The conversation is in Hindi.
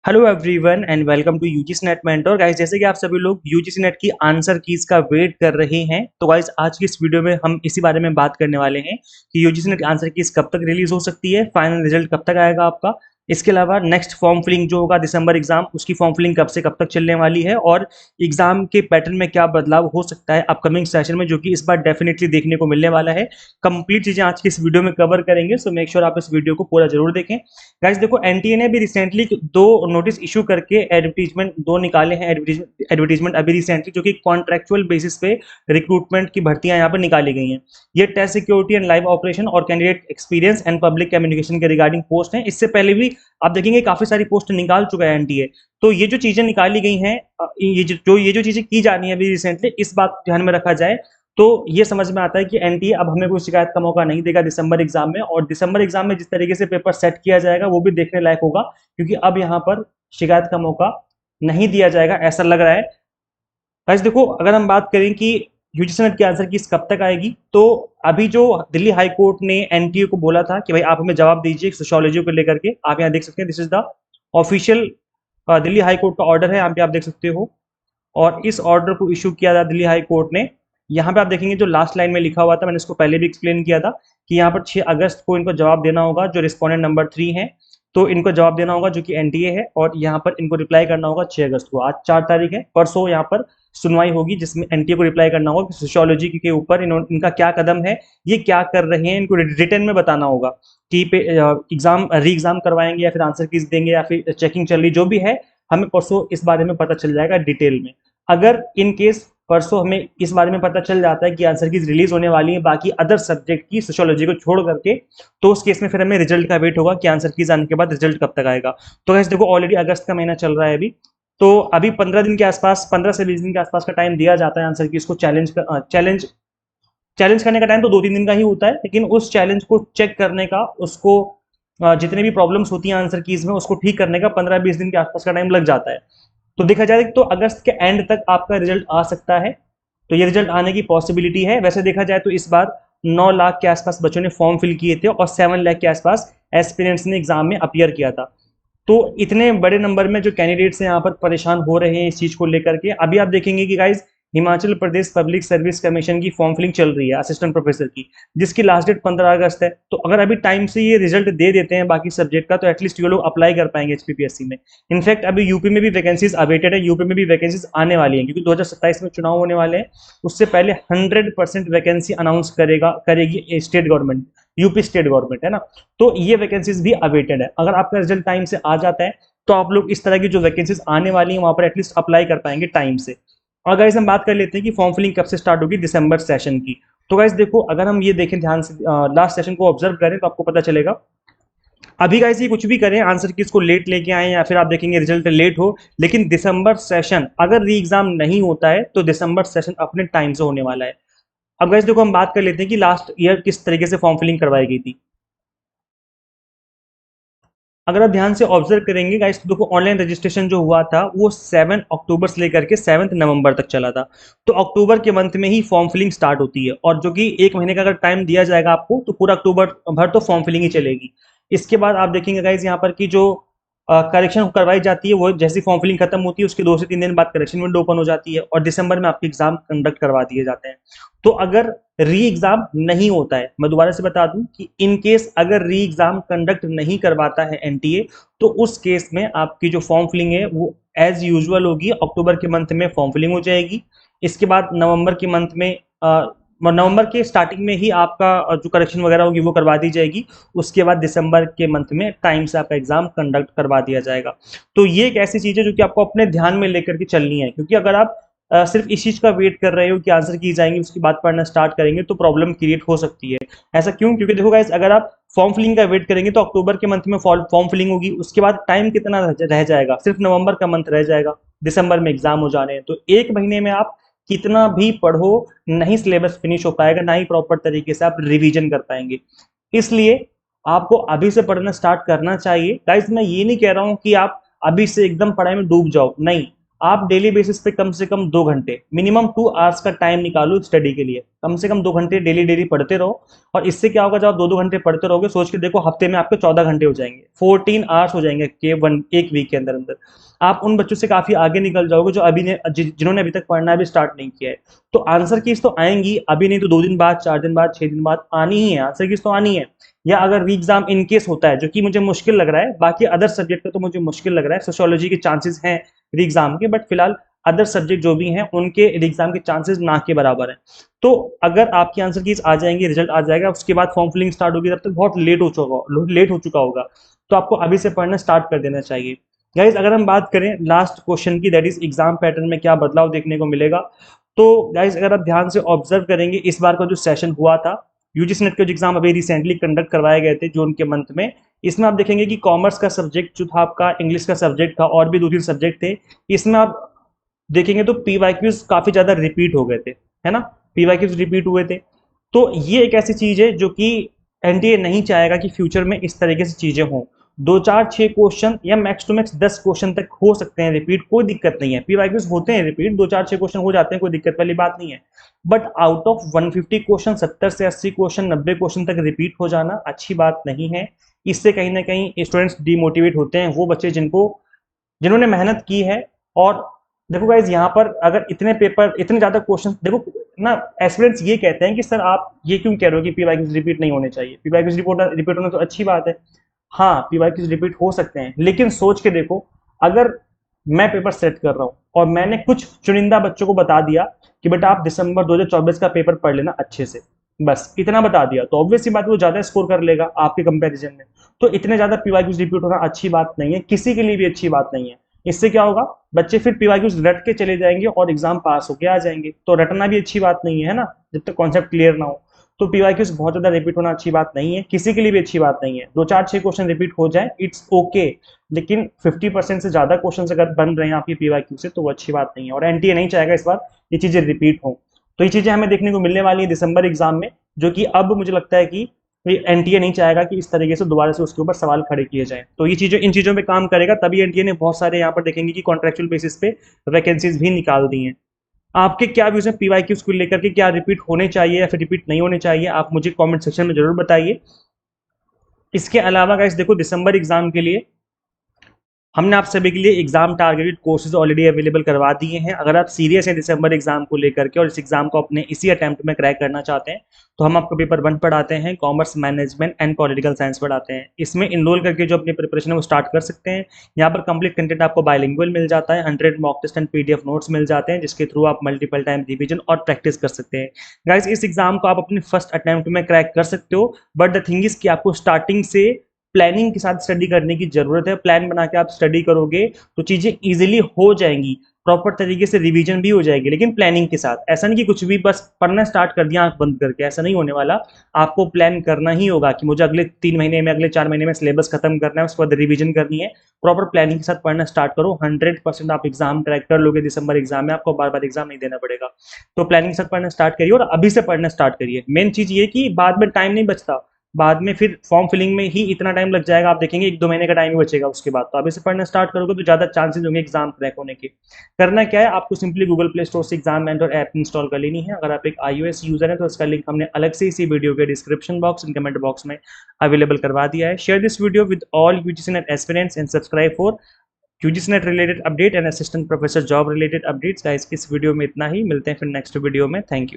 Hello everyone and welcome to UGC NET mentor guys. जैसे कि आप सभी लोग यूजीसी नेट की आंसर कीज का वेट कर रहे हैं, तो गाइस आज की इस वीडियो में हम इसी बारे में बात करने वाले हैं कि यूजीसी नेट आंसर कीज कब तक रिलीज हो सकती है, फाइनल रिजल्ट कब तक आएगा आपका। इसके अलावा नेक्स्ट फॉर्म फिलिंग जो होगा दिसंबर एग्जाम, उसकी फॉर्म फिलिंग कब से कब तक चलने वाली है और एग्जाम के पैटर्न में क्या बदलाव हो सकता है अपकमिंग सेशन में, जो कि इस बार डेफिनेटली देखने को मिलने वाला है। कंप्लीट चीजें आज की इस वीडियो में कवर करेंगे, सो मेक श्योर आप इस वीडियो को पूरा जरूर देखें। गाइस देखो, एनटीए ने भी रिसेंटली दो नोटिस इशू करके एडवर्टीजमेंट दो निकाले हैं। एडवर्टीजमेंट अभी रिसेंटली, जो कि कॉन्ट्रेक्चुअल बेसिस पे रिक्रूटमेंट की भर्तियां यहाँ पर निकाली गई हैं। ये test security and live operation और candidate experience and public communication के रिगार्डिंग पोस्ट हैं। इससे पहले भी आप देखेंगे काफी सारी पोस्ट निकाल चुका है एनटीए। तो ये जो चीजें निकाली गई हैं, ये जो चीजें की जानी है अभी रिसेंटली, इस बात ध्यान में रखा जाए तो ये समझ में आता है कि एनटीए अब हमें कोई शिकायत का मौका नहीं देगा दिसंबर एग्जाम में। और दिसंबर एग्जाम में जिस तरीके से पेपर सेट किया जाएगा वो भी देखने लायक होगा, क्योंकि अब यहाँ पर शिकायत का मौका नहीं दिया जाएगा, ऐसा लग रहा है। गाइस देखो, अगर हम बात करें कि यूजीसी नेट की आंसर की कब तक आएगी, तो अभी जो दिल्ली हाई कोर्ट ने एनटीए को बोला था कि भाई आप हमें जवाब दीजिए सोशियोलॉजी को लेकर के, आप यहाँ देख सकते हैं, this is the official Delhi high court का ऑर्डर है, यहाँ पे आप देख सकते हो। और इस ऑर्डर को इशू किया था दिल्ली हाई कोर्ट ने। यहाँ पे आप देखेंगे जो लास्ट लाइन में लिखा हुआ था, मैंने इसको पहले भी एक्सप्लेन किया था कि यहाँ पर 6 अगस्त को इनको जवाब देना होगा, जो रिस्पोंडेंट नंबर 3 है, तो इनको जवाब देना होगा जो कि एनटीए है, और यहाँ पर इनको रिप्लाई करना होगा 6 अगस्त को। आज 4 तारीख है, परसों यहाँ पर सुनवाई होगी जिसमें एनटीए को रिप्लाई करना होगा कि सोशियोलॉजी के ऊपर इनका क्या कदम है, ये क्या कर रहे हैं, इनको रिटर्न में बताना होगा कि एग्जाम री एग्जाम करवाएंगे या फिर आंसर कीज देंगे या फिर चेकिंग चल रही, जो भी है हमें परसों इस बारे में पता चल जाएगा डिटेल में। अगर इन केस परसों हमें इस बारे में पता चल जाता है कि आंसर कीज रिलीज होने वाली है बाकी अदर सब्जेक्ट की, सोशियोलॉजी को छोड़ करके, तो उस केस में फिर हमें रिजल्ट का वेट होगा कि आंसर कीज आने के बाद रिजल्ट कब तक आएगा। तो गाइस देखो, ऑलरेडी अगस्त का महीना चल रहा है अभी, तो अभी 15 दिन के आसपास, 15 से 20 दिन के आसपास का टाइम दिया जाता है आंसर कीज को चैलेंज करने का टाइम तो 2-3 दिन का ही होता है, लेकिन उस चैलेंज को चेक करने का, उसको जितने भी प्रॉब्लम्स होती हैं आंसर कीज में उसको ठीक करने का 15-20 दिन के आसपास का टाइम लग जाता है। तो देखा जाए तो अगस्त के एंड तक आपका रिजल्ट आ सकता है, तो ये रिजल्ट आने की पॉसिबिलिटी है। वैसे देखा जाए तो इस बार 9 लाख के आसपास बच्चों ने फॉर्म फिल किए थे और 7 लाख के आसपास एस्पिरेंट्स ने एग्जाम में अपीयर किया था। तो इतने बड़े नंबर में जो कैंडिडेट्स हैं यहाँ पर परेशान हो रहे हैं इस चीज को लेकर के। अभी आप देखेंगे कि guys Himachal Pradesh public service commission की फॉर्म फिलिंग चल रही है असिस्टेंट प्रोफेसर की, जिसकी लास्ट डेट 15 अगस्त है। तो अगर अभी टाइम से ये रिजल्ट दे देते हैं बाकी सब्जेक्ट का, तो एटलीस्ट ये लोग अप्लाई कर पाएंगे एचपीपीएससी में। इनफैक्ट अभी यूपी में भी वैकेंसीज अवेटेड है, यूपी में भी वैकेंसीज आने वाली हैं, क्योंकि 2027 में चुनाव होने वाले हैं। उससे पहले 100% वैकेंसी अनाउंस करेगी state government, UP state government, है ना। तो ये वैकेंसीज भी अवेटेड है। अगर आपका रिजल्ट टाइम से आ जाता है तो आप लोग इस तरह की जो वैकेंसीज आने वाली हैं वहां पर एटलीस्ट अप्लाई कर पाएंगे टाइम से। और गाइस हम बात कर लेते हैं कि फॉर्म फिलिंग कब से स्टार्ट होगी दिसंबर सेशन की। तो गाइस देखो, अगर हम ये देखें ध्यान से, लास्ट सेशन को ऑब्जर्व करें तो आपको पता चलेगा। अभी गाइस ये कुछ भी करें, आंसर की इसको लेट लेके आए या फिर आप देखेंगे रिजल्ट लेट हो, लेकिन दिसंबर सेशन अगर री एग्जाम नहीं होता है तो दिसंबर सेशन अपने टाइम से होने वाला है। अब गाइस देखो, हम बात कर लेते हैं कि लास्ट ईयर किस तरीके से फॉर्म फिलिंग करवाई गई थी। अगर आप ध्यान से ऑब्जर्व करेंगे गाइस, तो देखो ऑनलाइन रजिस्ट्रेशन जो हुआ था वो 7 अक्टूबर से लेकर के 7 नवंबर तक चला था। तो अक्टूबर के मंथ में ही फॉर्म फिलिंग स्टार्ट होती है, और जो कि 1 महीने का अगर टाइम दिया जाएगा आपको, तो पूरा अक्टूबर भर तो फॉर्म फिलिंग ही चलेगी। इसके बाद आप देखेंगे गाइस यहाँ पर कि जो करेक्शन करवाई जाती है, वो जैसी फॉर्म फिलिंग खत्म होती है उसके 2 से 3 दिन बाद करेक्शन विंडो ओपन हो जाती है, और दिसंबर में आपके एग्जाम कंडक्ट करवा दिए जाते हैं। तो अगर री एग्जाम नहीं होता है, मैं दोबारा से बता दूं कि इन केस अगर री एग्जाम कंडक्ट नहीं करवाता है एनटीए, तो उस केस में आपकी जो फॉर्म फिलिंग है वो एज यूजुअल होगी, अक्टूबर के मंथ में फॉर्म फिलिंग हो जाएगी। इसके बाद नवंबर के मंथ में नवंबर के स्टार्टिंग में ही आपका जो करेक्शन वगैरह होगी वो करवा दी जाएगी। उसके बाद दिसंबर के मंथ में टाइम से आपका एग्जाम कंडक्ट करवा दिया जाएगा। तो ये एक ऐसी चीज है जो कि आपको अपने ध्यान में लेकर के चलनी है, क्योंकि अगर आप सिर्फ इस चीज का वेट कर रहे हो कि आंसर की जाएंगे उसके बाद पढ़ना स्टार्ट करेंगे, तो प्रॉब्लम क्रिएट हो सकती है। ऐसा क्यों? क्योंकि देखो गाइस, अगर आप फॉर्म फिलिंग का वेट करेंगे तो अक्टूबर के मंथ में फॉर्म फिलिंग होगी, उसके बाद टाइम कितना रह जाएगा, सिर्फ नवंबर का मंथ रह जाएगा, दिसंबर में एग्जाम हो जाने हैं। तो 1 महीने में आप कितना भी पढ़ो, नहीं सिलेबस फिनिश हो पाएगा, ना ही प्रॉपर तरीके से आप रिवीजन कर पाएंगे। इसलिए आपको अभी से पढ़ना स्टार्ट करना चाहिए। गाइस मैं ये नहीं कह रहा हूं कि आप अभी से एकदम पढ़ाई में डूब जाओ, नहीं। आप डेली बेसिस पे कम से कम 2 घंटे, मिनिमम 2 आवर्स का टाइम निकालो स्टडी के लिए। कम से कम 2 घंटे डेली डेली पढ़ते रहो। और इससे क्या होगा, जब आप 2-2 घंटे पढ़ते रहोगे, सोच के देखो हफ्ते में आपके 14 घंटे हो जाएंगे, 14 आवर्स हो जाएंगे के एक वीक के अंदर अंदर। आप उन बच्चों से काफी आगे निकल जाओगे जो जिन्होंने अभी तक पढ़ना भी स्टार्ट नहीं किया है। तो आंसर कीज तो आएंगी, अभी नहीं तो 2 दिन बाद, 4 दिन बाद, 6 दिन बाद आनी ही है, आंसर कीज तो आनी है। या अगर री एग्जाम इन केस होता है, जो कि मुझे मुश्किल लग रहा है, बाकी अदर सब्जेक्ट का तो मुझे मुश्किल लग रहा है, सोशियोलॉजी के चांसेस हैं री एग्जाम के, बट फिलहाल अदर सब्जेक्ट जो भी हैं उनके री एग्जाम के चांसेस ना के बराबर हैं। तो अगर आपकी आंसर कीज आ जाएंगी, रिजल्ट आ जाएगा, उसके बाद फॉर्म फिलिंग स्टार्ट होगी, तब तक बहुत लेट हो चुका होगा। तो आपको अभी से पढ़ना स्टार्ट कर देना चाहिए। गाइज अगर हम बात करें लास्ट क्वेश्चन की, दैट इज एग्जाम पैटर्न में क्या बदलाव देखने को मिलेगा, तो गाइज अगर आप ध्यान से ऑब्जर्व करेंगे, इस बार का जो सेशन हुआ था, यूजीसी नेट के जो एग्जाम अभी रिसेंटली कंडक्ट करवाए गए थे जून के मंथ में, इसमें आप देखेंगे कि कॉमर्स का सब्जेक्ट जो था आपका, इंग्लिश का सब्जेक्ट था, और भी 2-3 सब्जेक्ट थे। इसमें आप देखेंगे तो पीवाईक्यूज काफी ज्यादा रिपीट हो गए थे, है ना, पीवाईक्यूज रिपीट हुए थे। तो ये एक ऐसी चीज है जो कि एनटीए नहीं चाहेगा कि फ्यूचर में इस तरीके से चीजें हों। 2-4-6 क्वेश्चन या मैक्स टू मैक्स 10 क्वेश्चन तक हो सकते हैं रिपीट, कोई दिक्कत नहीं है। पीवाईक्यूज होते हैं रिपीट, 2-4-6 क्वेश्चन हो जाते हैं, कोई दिक्कत वाली बात नहीं है। बट आउट ऑफ 150 क्वेश्चन, 70 से 80 क्वेश्चन, 90 क्वेश्चन तक रिपीट हो जाना अच्छी बात नहीं है। इससे कहीं ना कहीं स्टूडेंट्स डिमोटिवेट होते हैं, वो बच्चे जिन्होंने मेहनत की है। और देखो गाइज, यहाँ पर अगर इतने पेपर, इतने ज्यादा क्वेश्चन, देखो ना, एस्पिरेंट्स ये कहते हैं कि सर आप ये क्यों कह रहे हो कि पीवाईक्यूज रिपीट नहीं होने चाहिए, पीवाईक्यूज रिपीट होना तो अच्छी बात है। हाँ, पीवाईक्यूज रिपीट हो सकते हैं, लेकिन सोच के देखो, अगर मैं पेपर सेट कर रहा हूँ और मैंने कुछ चुनिंदा बच्चों को बता दिया कि बेटा आप दिसंबर 2024 का पेपर पढ़ लेना अच्छे से, बस इतना बता दिया, तो ऑब्वियसली बात वो ज्यादा स्कोर कर लेगा आपके कंपैरिजन में। तो इतने ज्यादा पीवाईक्यूज रिपीट होना अच्छी बात नहीं है, किसी के लिए भी अच्छी बात नहीं है। इससे क्या होगा, बच्चे फिर पीवाईक्यूज रट के चले जाएंगे और एग्जाम पास होके आ जाएंगे, तो रटना भी अच्छी बात नहीं है ना, जब तक कॉन्सेप्ट क्लियर ना हो। तो पीवाईक्यूज बहुत ज्यादा रिपीट होना अच्छी बात नहीं है, किसी के लिए भी अच्छी बात नहीं है। 2-4-6 क्वेश्चन रिपीट हो जाए, इट्स ओके, लेकिन 50% से ज्यादा क्वेश्चन अगर बन रहे हैं आपके पीवाईक्यू से, तो वो अच्छी बात नहीं है, और एनटीए नहीं चाहेगा इस बार ये चीजें रिपीट हो। तो ये चीजें हमें देखने को मिलने वाली है दिसंबर एग्जाम में, जो कि अब मुझे लगता है कि एनटीए नहीं चाहेगा कि इस तरीके से दोबारा से उसके ऊपर सवाल खड़े किए जाएं। तो ये चीजें, इन चीजों पे काम करेगा, तभी एनटीए ने बहुत सारे यहाँ पर देखेंगे कि कॉन्ट्रेक्चुअल बेसिस पे वैकेंसीज भी निकाल दी हैं। आपके क्या व्यूज हैं पीवाईक्यूज को लेकर के, क्या रिपीट होने चाहिए या फिर रिपीट नहीं होने चाहिए, आप मुझे कमेंट सेक्शन में जरूर बताइए। इसके अलावा गाइस देखो, दिसंबर एग्जाम के लिए हमने आप सभी के लिए exam targeted courses already available करवा दिए हैं। अगर आप सीरियस हैं दिसंबर एग्जाम को लेकर के और इस एग्जाम को अपने इसी अटेम्प्ट में क्रैक करना चाहते हैं, तो हम आपको पेपर 1 पढ़ाते हैं, commerce management and political science पढ़ाते हैं। इसमें इनरोल करके जो अपनी प्रिपरेशन है वो स्टार्ट कर सकते हैं। यहाँ पर कंप्लीट कंटेंट आपको बाइलिंगुअल मिल जाता है, 100 mock test and PDF notes मिल जाते हैं, जिसके थ्रू आप मल्टीपल टाइम रिविजन और प्रैक्टिस कर सकते हैं। गाइस इस एग्जाम को आप अपने फर्स्ट अटेम्प्ट में क्रैक कर सकते हो, बट द थिंग इज कि आपको स्टार्टिंग से प्लानिंग के साथ स्टडी करने की जरूरत है। प्लान बना के आप स्टडी करोगे तो चीजें इजीली हो जाएंगी, प्रॉपर तरीके से रिवीजन भी हो जाएगी, लेकिन प्लानिंग के साथ। ऐसा नहीं कि कुछ भी बस पढ़ना स्टार्ट कर दिया आंख बंद करके, ऐसा नहीं होने वाला। आपको प्लान करना ही होगा कि मुझे अगले 3 महीने में, अगले 4 महीने में सिलेबस खत्म करना है, उसके बाद रिवीजन करनी है। प्रॉपर प्लानिंग के साथ पढ़ना स्टार्ट करो, 100% आप एग्जाम क्रैक कर लोगे दिसंबर एग्जाम में, आपको बार बार एग्जाम नहीं देना पड़ेगा। तो प्लानिंग के साथ पढ़ना स्टार्ट करिए और अभी से पढ़ना स्टार्ट करिए। मेन चीज ये कि बाद में टाइम नहीं बचता, बाद में फिर फॉर्म फिलिंग में ही इतना टाइम लग जाएगा, आप देखेंगे 1-2 महीने का टाइम ही बचेगा उसके बाद। तो अभी से पढ़ना स्टार्ट करोगे तो ज्यादा चांसेस होंगे एग्जाम क्रैक होने के। करना क्या है, आपको सिंपली गूगल प्ले स्टोर से एग्जाम मेंटर ऐप इंस्टॉल कर लेनी है। अगर आप एक iOS यूजर है तो इसका लिंक हमने अलग से इसी वीडियो के description box and comment box में अवेलेबल करवा दिया है। Share this video with all UGC net aspirants and subscribe for UGC net related update and assistant professor job related updates. Guys इस वीडियो में इतना ही, मिलते हैं फिर नेक्स्ट वीडियो में। Thank you.